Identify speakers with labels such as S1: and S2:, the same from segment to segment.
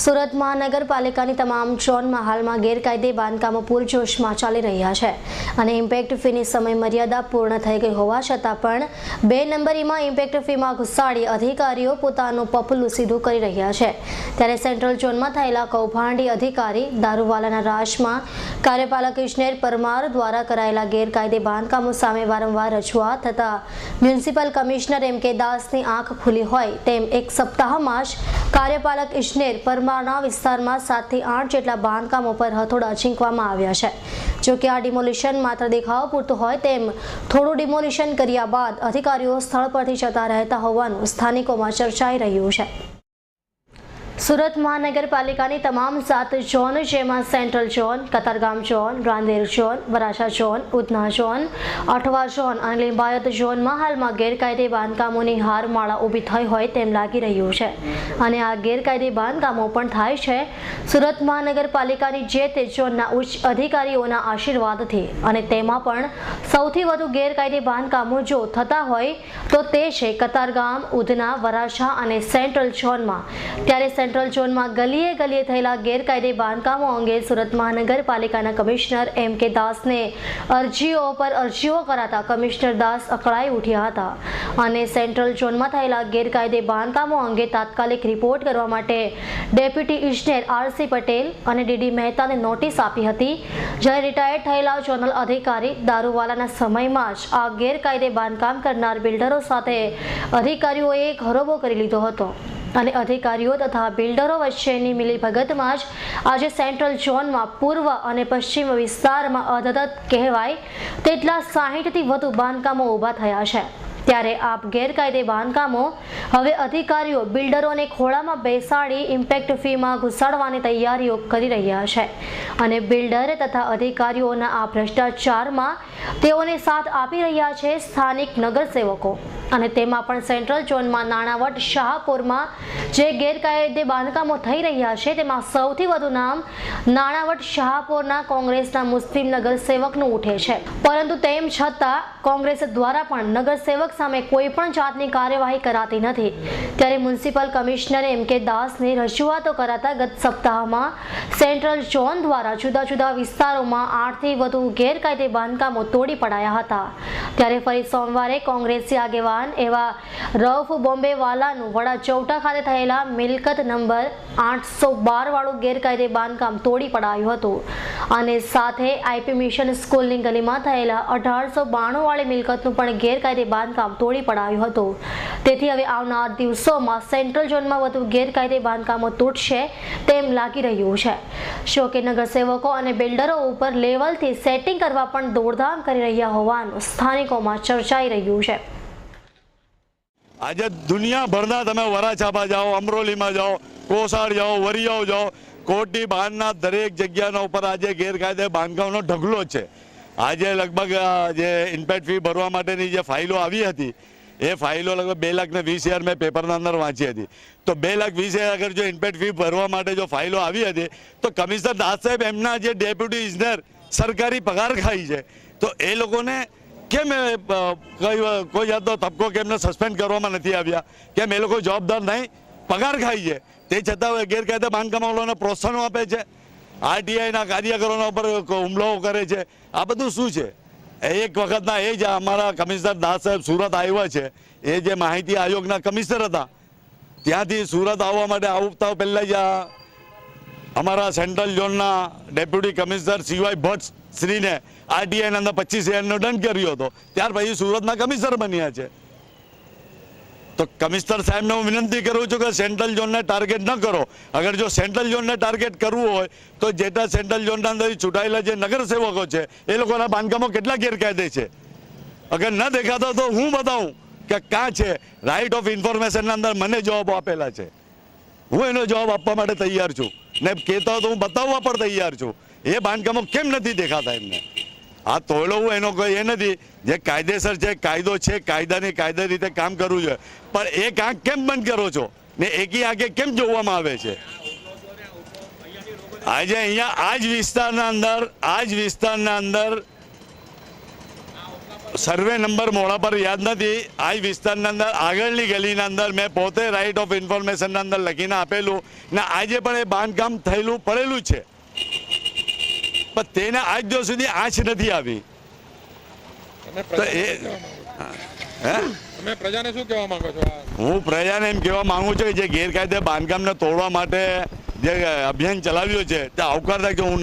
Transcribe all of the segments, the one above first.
S1: સુરત મહાનગરપાલિકાની તમામ ઝોનમાં હાલમાં ગેરકાયદે બાંધકામો પૂરજોશમાં ચાલી રહ્યા છે અને ઇમ્પેક્ટ ફીની સમય મર્યાદા પૂર્ણ થઈ ગઈ હોવા છતાં પણ 2 નંબરીમાં ઇમ્પેક્ટ ફીમાં ઘુસાડી અધિકારીઓ પોતાનું પપલું સીધું કરી રહ્યા છે। ત્યારે સેન્ટ્રલ ઝોનમાં થયેલા કૌભાંડી અધિકારી દારૂવાલાના રાજમાં કાર્યપાલક ઇજનેર પરમાર દ્વારા કરાયેલા ગેરકાયદે બાંધકામો સામે વારંવાર રજૂઆત થતા મ્યુનિસિપલ કમિશનર એમ કે દાસની આંખ ખુલી હોય તેમ એક સપ્તાહમાં જ કાર્યપાલક ઇજનેર પરમારના વિસ્તારમાં 7 થી 8 જેટલા બાંધકામો પર હથોડા ઝીંકવામાં આવ્યા છે। જો કે આ ડિમોલિશન માત્ર દેખાવ પૂરતું હોય તેમ થોડું ડિમોલિશન કર્યા બાદ અધિકારીઓ સ્થળ પરથી જતા રહેતા હોવાનું સ્થાનિકોમાં ચર્ચાઈ રહ્યું છે। સુરત મહાનગરપાલિકાની તમામ 7 ઝોન જેમાં central zone, Katargam zone, Rander zone, Varachha zone, Udhna zone, Athwa zone અને લિંબાયત ઝોનમાં હાલમાં ગેરકાયદે બાંધકામોની હારમાળા ઊભી થઈ હોય તેમ લાગી રહ્યું છે અને આ ગેરકાયદે બાંધકામો પણ થાય છે સુરત મહાનગરપાલિકાની જે તે ઝોનના ઉચ્ચ અધિકારીઓના આશીર્વાદથી અને તેમાં પણ સૌથી વધુ ગેરકાયદે બાંધકામો જો થતા હોય તો તે છે કતારગામ, ઉધના, વરાછા અને સેન્ટ્રલ ઝોનમાં। ત્યારે સેન્ટ્રલ ઝોનમાં ગલીએ ગલીએ થયેલા ગેરકાયદે બાંધકામો અંગે સુરત મહાનગરપાલિકાના કમિશનર એમ કે દાસને અરજીઓ પર અરજીઓ કરાતા કમિશનર દાસ અકળાઈ ઉઠ્યા હતા અને સેન્ટ્રલ ઝોનમાં થયેલા ગેરકાયદે બાંધકામો અંગે તાત્કાલિક રિપોર્ટ કરવા માટે ડેપ્યુટી ઇજનેર RC પટેલ અને DD મહેતાને નોટિસ આપી હતી। જ્યારે રિટાયર્ડ થયેલા ઝોનલ અધિકારી દારૂવાલાના સમયમાં જ આ ગેરકાયદે બાંધકામ કરનાર બિલ્ડરો સાથે અધિકારીઓએ ઘરોબો કરી લીધો હતો અને અધિકારીઓ તથા બિલ્ડરો વચ્ચેની મિલીભગતમાં જ આજે સેન્ટ્રલ ઝોનમાં પૂર્વ અને પશ્ચિમ વિસ્તારમાં અધધત કહેવાય તેટલા 60 થી વધુ બાંધકામો ઊભા થયા છે। ત્યારે આ ગેરકાયદે બાંધકામો હવે અધિકારીઓ બિલ્ડરોને ખોળામાં બેસાડી ઇમ્પેક્ટ ફીમાં ઘુસાડવાની તૈયારીઓ કરી રહ્યા છે અને બિલ્ડર તથા અધિકારીઓના આ ભ્રષ્ટાચારમાં તેઓને સાથ આપી રહ્યા છે સ્થાનિક નગરસેવકો અને તેમાં પણ સેન્ટ્રલ ઝોનમાં નાણાવટ શાહપુરમાં જે ગેરકાયદે બાંધકામો થઈ રહ્યા છે તેમાં સૌથી વધુ નામ નાણાવટ શાહપુરના કોંગ્રેસના મુસ્લિમ નગરસેવકનું ઉઠે છે, પરંતુ તેમ છતાં કોંગ્રેસ દ્વારા પણ નગરસેવક સામે કોઈ પણ જાતની કાર્યવાહી કરાતી નથી। ત્યારે મ્યુનિસિપલ કમિશનર એમ કે દાસને રજૂઆતો કરાતા ગત સપ્તાહમાં સેન્ટ્રલ ઝોન દ્વારા જુદા જુદા વિસ્તારોમાં 8 થી વધુ ગેરકાયદે બાંધકામો તોડી પડાયા હતા। ત્યારે ફરી સોમવારે કોંગ્રેસી આગેવાન એવા રઉફ બોમ્બેવાલાનું વડા ચૌટા ખાતે થયેલા મિલકત નંબર 812 વાળું ગેરકાયદે બાંધકામ તોડી પડાયું હતું અને સાથે IP મિશન સ્કૂલની ગલીમાં થયેલા 1892 વાળી મિલકતનું પણ ગેરકાયદે બાંધકામ તોડી પડાયું હતું। તેથી હવે આવનાર દિવસોમાં સેન્ટ્રલ ઝોનમાં વધુ ગેરકાયદે બાંધકામો તૂટશે તેમ લાગી રહ્યું છે। જો કે નગરસેવકો અને બિલ્ડરો ઉપર લેવલથી સેટિંગ કરવા પણ દોડધામ કરી રહ્યા હોવાનું સ્થાનિકોમાં ચર્ચાઈ રહ્યું છે।
S2: આજે દુનિયાભરના તમે વરાછાપા જાઓ, અમરોલીમાં જાઓ, કોસાડ જાઓ, વરિયાઓ જાઓ, કોટની બહારના દરેક જગ્યાના ઉપર આજે ગેરકાયદે બાંધકામનો ઢગલો છે। આજે લગભગ જે ઇમ્પેક્ટ ફી ભરવા માટેની જે ફાઇલો આવી હતી એ ફાઇલો લગભગ 2,20,000 મેં પેપરના અંદર વાંચી હતી। તો 2,20,000 અગર જો ઇમ્પેક્ટ ફી ભરવા માટે જો ફાઇલો આવી હતી તો કમિશનર દાસ સાહેબ એમના જે ડેપ્યુટી ઇજનેર સરકારી પગાર ખાઈ છે તો એ લોકોને કેમ કોઈ જાતનો તબકો કેમને સસ્પેન્ડ કરવામાં નથી આવ્યા? કેમ એ લોકો જવાબદાર નહીં? પગાર ખાઈ છે તે છતાં ગેરકાયદે બાંધકામોને પ્રોત્સાહન આપે છે, RTIના કાર્યકરોના ઉપર હુમલાઓ કરે છે। આ બધું શું છે? એક વખતના એ જ અમારા કમિશનર દાસ સાહેબ સુરત આવ્યા છે, એ જે માહિતી આયોગના કમિશનર હતા ત્યાંથી સુરત આવવા માટે આવતા પહેલાં જ અમારા સેન્ટ્રલ ઝોનના ડેપ્યુટી કમિશનર CY ભટ્ટ શ્રીને RTIના અંદર 25,000નો દંડ કર્યો હતો, ત્યાર પછી સુરતના કમિશનર બન્યા છે। તો કમિશનર સાહેબને હું વિનંતી કરું છું કે સેન્ટ્રલ ઝોનને ટાર્ગેટ ન કરો। અગર જો સેન્ટ્રલ ઝોનને ટાર્ગેટ કરવું હોય તો જેટલા સેન્ટ્રલ ઝોનના અંદર ચૂંટાયેલા જે નગરસેવકો છે એ લોકોના બાંધકામો કેટલા ગેરકાયદે છે અગર ન દેખાતો તો હું બતાવું કે ક્યાં છે। રાઇટ ઓફ ઇન્ફોર્મેશનના અંદર મને જવાબો આપેલા છે, હું એનો જવાબ આપવા માટે તૈયાર છું ને કહેતા તો હું બતાવવા પણ તૈયાર છું। એ બાંધકામો કેમ નથી દેખાતા એમને? આ તોડવું એનો કોઈ એ નથી, જે કાયદેસર છે, કાયદો છે, કાયદાની કાયદા રીતે કામ કરવું જોઈએ, પણ એક આંખ કેમ બંધ કરો છો ને એકી આંખે કેમ જોવામાં આવે છે? આજે અહીંયા આ જ વિસ્તારના અંદર સર્વે નંબર મોડા પર યાદ નથી. આ વિસ્તારના અંદર આગળની ગલીના અંદર મેં પોતે રાઇટ ઓફ ઇન્ફોર્મેશનના અંદર લખીને આપેલું ને આજે પણ એ બાંધકામ થયેલું પડેલું છે, પણ તેને આજ દિવસ સુધી આંચ નથી આવી. તો એ હે
S3: તમે પ્રજાને શું કહેવા માંગો છો?
S2: હું પ્રજાને એમ કહેવા માંગુ છું કે જે ગેરકાયદે બાંધકામને તોડવા માટે જે અભિયાન ચલાવ્યું છે તે આવકારતા કે હું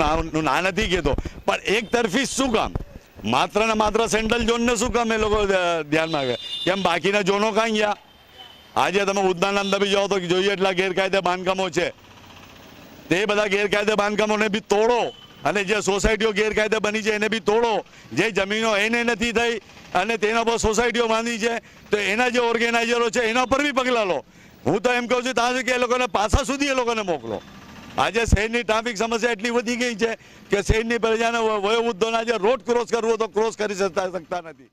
S2: ના નથી કહેતો, પણ એક તરફી શું કામ? માત્ર ને માત્ર સેન્ટ્રલ ઝોનને શું કામ એ લોકો ધ્યાનમાં આવે? કેમ બાકીના ઝોનો કાંઈ ગયા? આજે તમે ઉદ્યાનના અંદર બી જાઓ તો જોઈએ એટલા ગેરકાયદે બાંધકામો છે. તે બધા ગેરકાયદે બાંધકામોને બી તોડો અને જે સોસાયટીઓ ગેરકાયદે બની છે એને બી તોડો. જે જમીનો એને નથી થઈ અને તેના પર સોસાયટીઓ બાંધી છે તો એના જે ઓર્ગેનાઇઝરો છે એના પર બી પગલાં લો. હું તો એમ કહું છું ત્યાં સુધી કે એ લોકોને પાછા સુધી એ લોકોને મોકલો. આજે શહેરની ટ્રાફિક સમસ્યા એટલી વધી ગઈ છે કે શહેરની પ્રજાને વયોવૃદ્ધોને આજે રોડ ક્રોસ કરવો તો ક્રોસ કરી શકતા નથી.